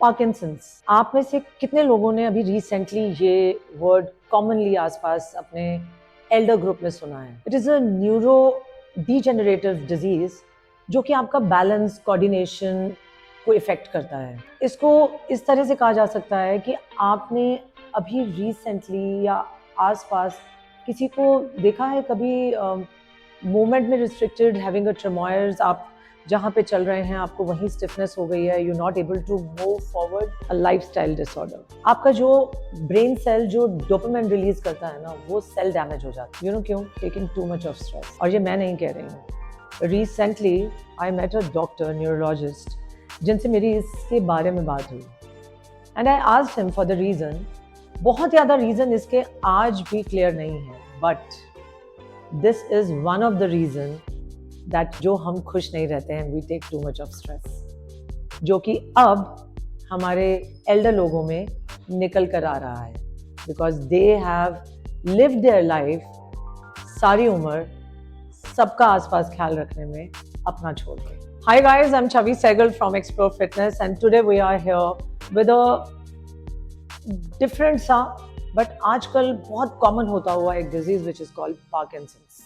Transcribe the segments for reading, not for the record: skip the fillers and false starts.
Parkinson's, आप में से कितने लोगों ने अभी रिसेंटली ये वर्ड कॉमनली आसपास अपने एल्डर ग्रुप में सुना है? It is a neuro degenerative disease जो कि आपका बैलेंस, कोऑर्डिनेशन को इफेक्ट करता है। इसको इस तरह से कहा जा सकता है कि आपने अभी रिसेंटली या आसपास किसी को देखा है कभी मूवमेंट में रिस्ट्रिक्टेड, हैविंग अ ट्रेमोयर्स, आप जहाँ पे चल रहे हैं आपको वहीं स्टिफनेस हो गई है, you not able to move forward, a lifestyle disorder. आपका जो ब्रेन सेल जो डोपामाइन रिलीज करता है ना, वो सेल डैमेज हो जाता है। यू नो क्यों? Taking too much of stress. और ये मैं नहीं कह रही हूँ। Recently I met a doctor, neurologist, जिनसे मेरी इसके बारे में बात हुई and I asked him for the reason. बहुत ज़्यादा रीजन इसके आज भी क्लियर नहीं है, but this is one of the reason that जो हम खुश नहीं रहते हैं, we take too much of stress, जो कि अब हमारे एल्डर लोगों में निकल कर आ रहा है, because they have lived their life सारी उम्र सबका आसपास ख्याल रखने में अपना छोड़ के। Hi guys, I am Chhavi Sehgal from Explore Fitness and today we are here with a different सा बट आजकल बहुत कॉमन होता हुआ एक disease which is called Parkinson's.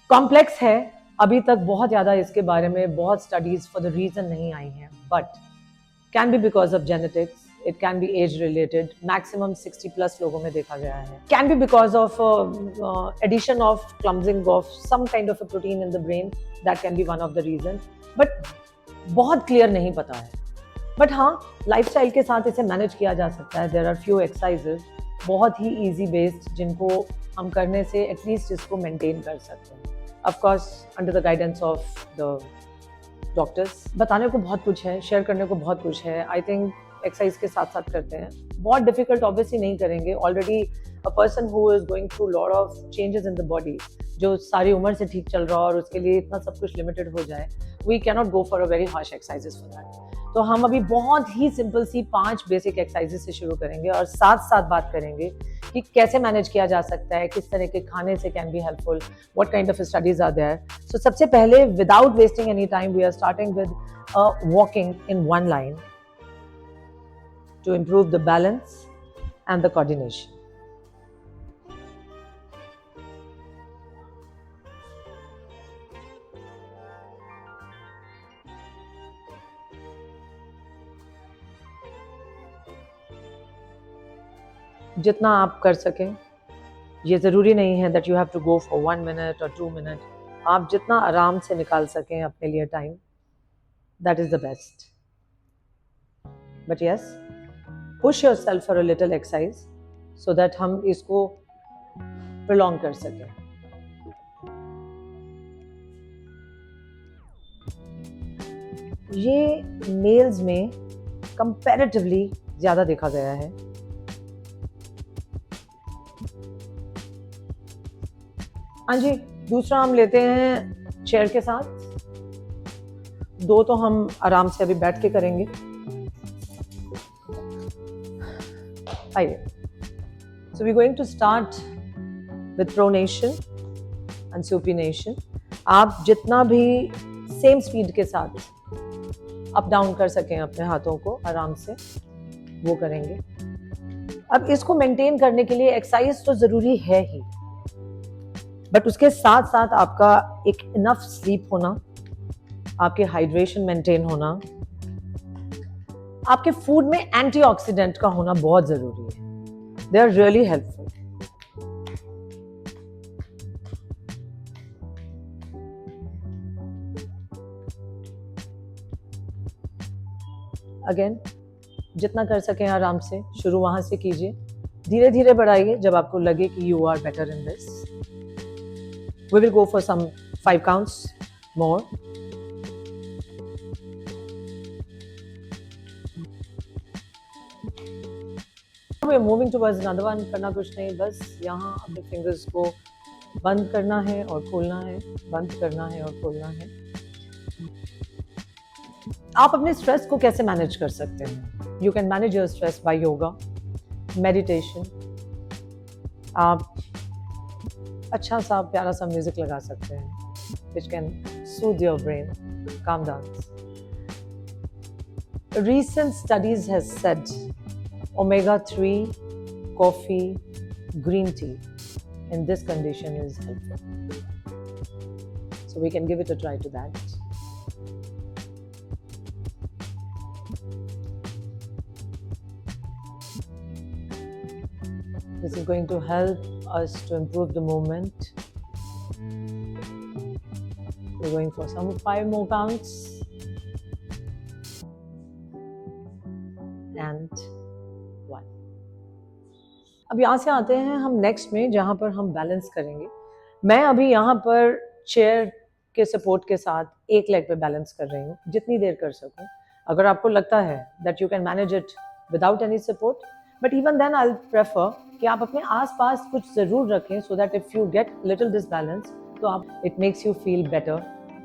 Complex है, अभी तक बहुत ज़्यादा इसके बारे में बहुत स्टडीज फॉर द रीजन नहीं आई हैं, but can be because of genetics, it can be age related, maximum 60+ लोगों में देखा गया है। Can be because of addition of clumping of some kind of a protein in the brain, that can be one of the reason, but बहुत clear नहीं पता है। But हाँ, लाइफस्टाइल के साथ इसे मैनेज किया जा सकता है। देयर आर फ्यू एक्सरसाइजेज बहुत ही इजी बेस्ड जिनको हम करने से एटलीस्ट इसको मेंटेन कर सकते हैं, of course under the guidance of the doctors. बताने को बहुत कुछ है, शेयर करने को बहुत कुछ है। आई थिंक एक्सरसाइज के साथ साथ करते हैं, बहुत डिफिकल्ट ऑब्वियसली नहीं करेंगे। Already a person who is going through lot of changes in the body, जो सारी उम्र से ठीक चल रहा हो और उसके लिए इतना सब कुछ लिमिटेड हो जाए, we can not go for a very harsh exercises for that. तो हम अभी बहुत ही सिंपल सी 5 बेसिक एक्सरसाइजेस से शुरू करेंगे और साथ साथ बात करेंगे कि कैसे मैनेज किया जा सकता है, किस तरह के खाने से can be helpful, what kind of studies are there. So सबसे पहले, without wasting any time, we are starting with walking in one line to improve the balance and the coordination. जितना आप कर सकें, ये ज़रूरी नहीं है that you have to go for 1 minute or 2 minutes. आप जितना आराम से निकाल सकें अपने लिए time, that is the best. But yes, push yourself for a little exercise so that हम इसको prolong कर सकें. ये मेल्स में कंपैरेटिवली ज़्यादा देखा गया है। हाँ जी, दूसरा हम लेते हैं चेयर के साथ। 2 तो हम आराम से अभी बैठ के करेंगे। आइए, so we going to start with pronation and supination. आप जितना भी सेम स्पीड के साथ अप डाउन कर सकें अपने हाथों को आराम से, वो करेंगे। अब इसको मेंटेन करने के लिए एक्सरसाइज तो ज़रूरी है ही, बट उसके साथ साथ आपका एक इनफ स्लीप होना, आपके हाइड्रेशन मेंटेन होना, आपके फूड में एंटीऑक्सीडेंट का होना बहुत ज़रूरी है। They are really helpful. Again, जितना कर सकें आराम से, शुरू वहाँ से कीजिए, धीरे धीरे बढ़ाइए जब आपको लगे कि you are better in this. We will go for some 5 counts more. We are moving towards another one. करना कुछ नहीं, बस यहाँ अपने फिंगर्स को बंद करना है और खोलना है, बंद करना है और खोलना है। आप अपने स्ट्रेस को कैसे मैनेज कर सकते हैं? You can manage your stress by yoga, meditation. आप अच्छा सा प्यारा सा म्यूजिक लगा सकते हैं which can soothe your brain, calm down. recent studies has said omega-3 coffee, green tea in this condition is helpful. So we can give it a try to that. This is going to help us to improve the movement. We're going for some 5 more counts. And 1. अब यहाँ से आते हैं हम next में, जहाँ पर हम बैलेंस करेंगे. मैं अभी यहाँ पर चेयर के सपोर्ट के साथ एक लेग पे बैलेंस कर रही हूँ, जितनी देर कर सकूँ. अगर आपको लगता है that you can manage it without any support, but even then I prefer कि आप अपने आसपास कुछ ज़रूर रखें, so that if you get little disbalance तो आप it makes you feel better.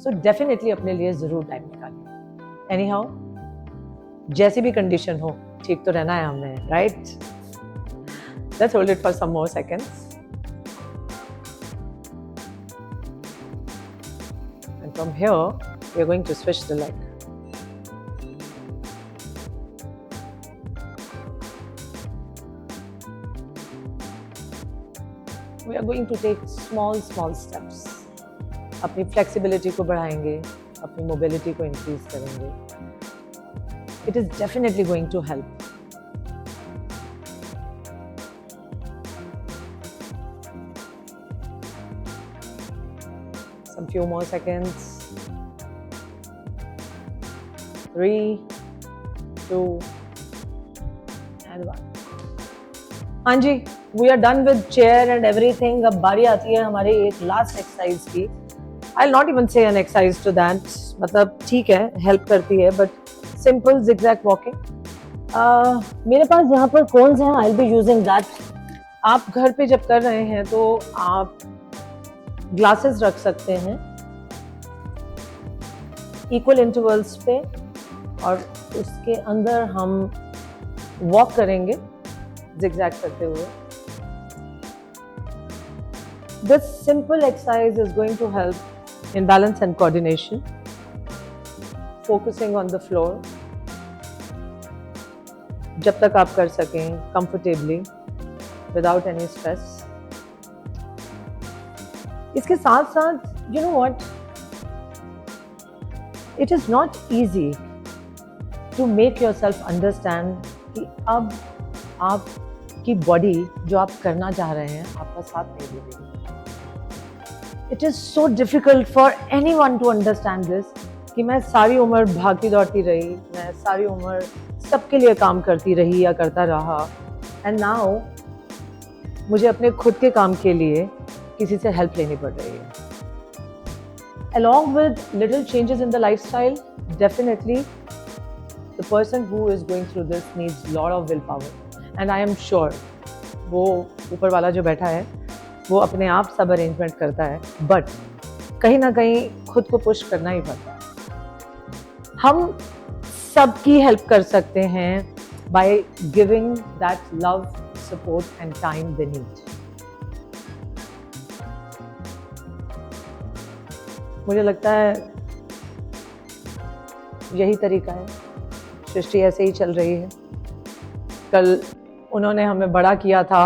So definitely अपने लिए ज़रूर टाइम निकालिए. एनी हाउ, जैसी भी कंडीशन हो, ठीक तो रहना है हमने, right? Let's hold it for some more seconds. And from here, we are going to switch the leg. We are going to take small steps. अपनी flexibility को बढ़ाएंगे, अपनी mobility को increase करेंगे. It is definitely going to help. Some few more seconds. 3, 2, and 1. हाँ जी, we are done with chair and everything. अब बारी आती है हमारे एक लास्ट एक्सरसाइज की. I'll not even say an exercise to that. मतलब ठीक है, हेल्प करती है, बट सिंपल zigzag walking. मेरे पास यहाँ पर कोन्स हैं. I'll be using that. आप घर पे जब कर रहे हैं तो आप ग्लासेस रख सकते हैं इक्वल इंटरवल्स पे, और उसके अंदर हम वॉक करेंगे जिगजैग करते हुए. This simple exercise is going to help in balance and coordination, focusing on the floor जब तक आप कर सकें कंफर्टेबली विदाउट एनी स्ट्रेस. इसके साथ साथ you know what, it is not easy to make yourself understand कि अब आपकी बॉडी जो आप करना चाह रहे हैं आपका साथ नहीं दे रही. It is so difficult for any one two understand this कि मैं सारी उम्र भागती दौड़ती रही, मैं सारी उम्र सबके लिए काम करती रही या करता रहा, एंड नाउ मुझे अपने खुद के काम के लिए किसी से हेल्प लेनी पड़ रही है. Along with little changes in the lifestyle, definitely the person who is going through this needs lot of willpower. And I am sure वो ऊपर वाला जो बैठा है वो अपने आप सब अरेंजमेंट करता है, बट कहीं ना कहीं खुद को पुश करना ही पड़ता है. हम सबकी हेल्प कर सकते हैं by giving that love, support and time they need. मुझे लगता है यही तरीका है. सृष्टि ऐसे ही चल रही है. कल उन्होंने हमें बड़ा किया था,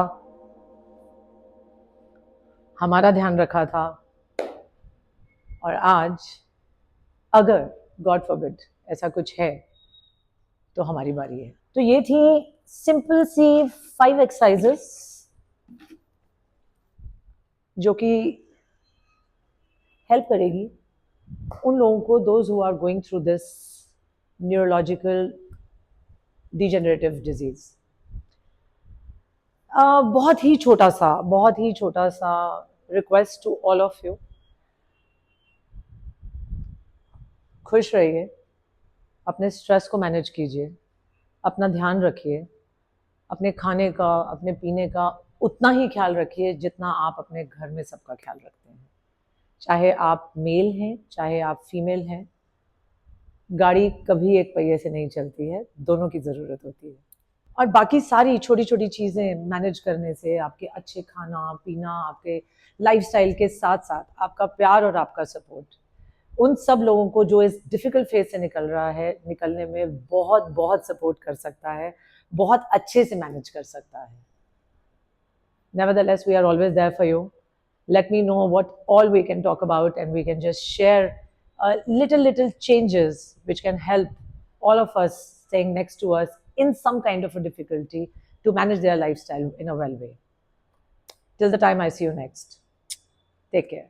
हमारा ध्यान रखा था, और आज अगर गॉड फॉरबिड ऐसा कुछ है तो हमारी बारी है. तो ये थी सिंपल सी 5 एक्सरसाइजेस जो कि हेल्प करेगी उन लोगों को, those who are going through this neurological degenerative disease. बहुत ही छोटा सा request to all of you, खुश रहिए, अपने स्ट्रेस को मैनेज कीजिए, अपना ध्यान रखिए, अपने खाने का, अपने पीने का उतना ही ख्याल रखिए जितना आप अपने घर में सबका ख्याल रखते हैं. चाहे आप मेल हैं, चाहे आप फीमेल हैं, गाड़ी कभी एक पहिए से नहीं चलती है, दोनों की ज़रूरत होती है. और बाकी सारी छोटी छोटी चीज़ें मैनेज करने से, आपके अच्छे खाना पीना, आपके लाइफस्टाइल के साथ साथ आपका प्यार और आपका सपोर्ट, उन सब लोगों को जो इस डिफिकल्ट फेज से निकल रहा है, निकलने में बहुत बहुत सपोर्ट कर सकता है, बहुत अच्छे से मैनेज कर सकता है. Nevertheless, we are always there for you. Let me know what all we can talk about, and we can just share little changes which can help all of us staying next to us in some kind of a difficulty to manage their lifestyle in a well way. Till the time I see you next. Take care.